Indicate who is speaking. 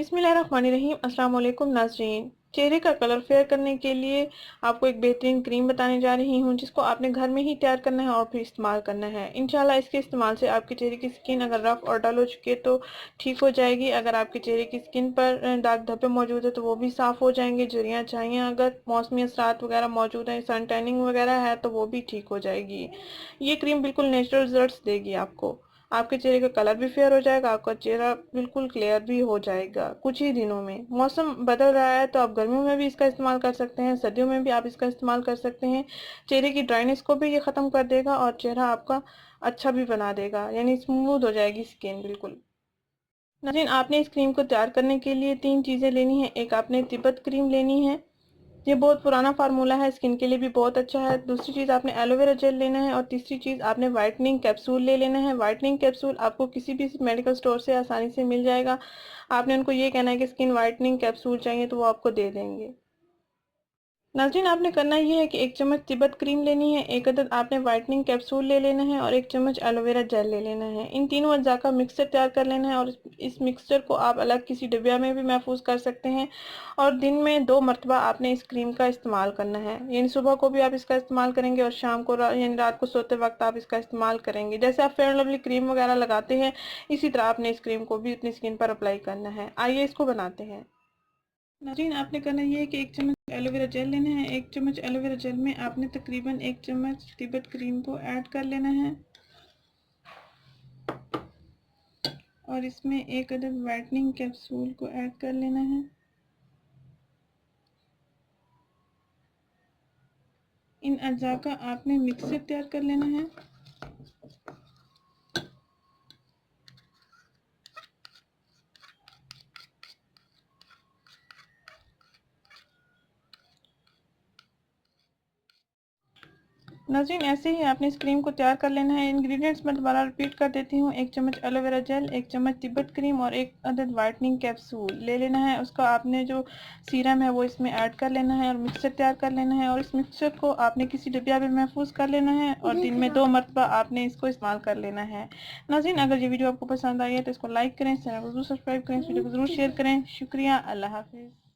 Speaker 1: बिस्मिल्लाहिर्रहमानिर्रहीम। अस्सलाम वालेकुम नाज़रीन। चेहरे का कलर फेयर करने के लिए आपको एक बेहतरीन क्रीम बताने जा रही हूँ, जिसको आपने घर में ही तैयार करना है और फिर इस्तेमाल करना है। इंशाल्लाह इसके इस्तेमाल से आपके चेहरे की स्किन अगर रफ और डल हो चुकी है तो ठीक हो जाएगी। अगर आपके चेहरे की स्किन पर दाग धब्बे मौजूद है तो वो भी साफ़ हो जाएंगे। झुर्रियाँ चाहिए, अगर मौसमी असरात वगैरह मौजूद है, सन टैनिंग वगैरह है तो वो भी ठीक हो जाएगी। ये क्रीम बिल्कुल नेचुरल रिजल्ट देगी आपको। आपके चेहरे का कलर भी फेयर हो जाएगा, आपका चेहरा बिल्कुल क्लियर भी हो जाएगा कुछ ही दिनों में। मौसम बदल रहा है तो आप गर्मियों में भी इसका इस्तेमाल कर सकते हैं, सर्दियों में भी आप इसका इस्तेमाल कर सकते हैं। चेहरे की ड्राइनेस को भी ये ख़त्म कर देगा और चेहरा आपका अच्छा भी बना देगा, यानी स्मूथ हो जाएगी स्किन बिल्कुल। नाज़रीन, आपने इस क्रीम को तैयार करने के लिए 3 चीज़ें लेनी है। एक आपने तिब्बत क्रीम लेनी है, ये बहुत पुराना फार्मूला है, स्किन के लिए भी बहुत अच्छा है। दूसरी चीज़ आपने एलोवेरा जेल लेना है और तीसरी चीज़ आपने वाइटनिंग कैप्सूल ले लेना है। वाइटनिंग कैप्सूल आपको किसी भी मेडिकल स्टोर से आसानी से मिल जाएगा। आपने उनको ये कहना है कि स्किन वाइटनिंग कैप्सूल चाहिए तो वो आपको दे देंगे। नाज़रीन, आपने करना ये है कि 1 चम्मच तिब्बत क्रीम लेनी है, 1 अदद आपने वाइटनिंग कैप्सूल ले लेना है और 1 चम्मच एलोवेरा जेल ले लेना है। इन तीनों अज्जा का मिक्सचर तैयार कर लेना है और इस मिक्सचर को आप अलग किसी डिब्बिया में भी महफूज कर सकते हैं। और दिन में 2 मरतबा आपने इस क्रीम का इस्तेमाल करना है, यानी सुबह को भी आप इसका इस्तेमाल करेंगे और शाम को यानी रात को सोते वक्त आप इसका इस्तेमाल करेंगे। जैसे आप फेयर एंड लवली क्रीम वगैरह लगाते हैं, इसी तरह आपने इस क्रीम को भी अपनी स्किन पर अप्लाई करना है। आइए इसको बनाते हैं। नाज़रीन, आपने करना ये है कि 1 चम्मच एलोवेरा जेल लेना है। 1 चम्मच एलोवेरा जेल में आपने तकरीबन 1 चम्मच तिब्बत क्रीम को ऐड कर लेना है और इसमें 1 अदद वाइटनिंग कैप्सूल को ऐड कर लेना है। इन अज्जा का आपने मिक्सर तैयार कर लेना है। नाज़रीन, ऐसे ही आपने इस क्रीम को तैयार कर लेना है। इंग्रेडिएंट्स मैं दोबारा रिपीट कर देती हूँ। 1 चम्मच एलोवेरा जेल, 1 चम्मच तिब्बत क्रीम और 1 अदद वाइटनिंग कैप्सूल ले लेना है। उसका आपने जो सीरम है वो इसमें ऐड कर लेना है और मिक्सर तैयार कर लेना है। और इस मिक्सचर को आपने किसी डिब्बिया में महफूज कर लेना है और दिन में 2 मरतबा आपने इसको इस्तेमाल कर लेना है। नाज़रीन, अगर ये वीडियो आपको पसंद आई है तो इसको लाइक करें, चैनल को जरूर सब्सक्राइब करें, इस वीडियो को जरूर शेयर करें। शुक्रिया, अल्लाह हाफिज़।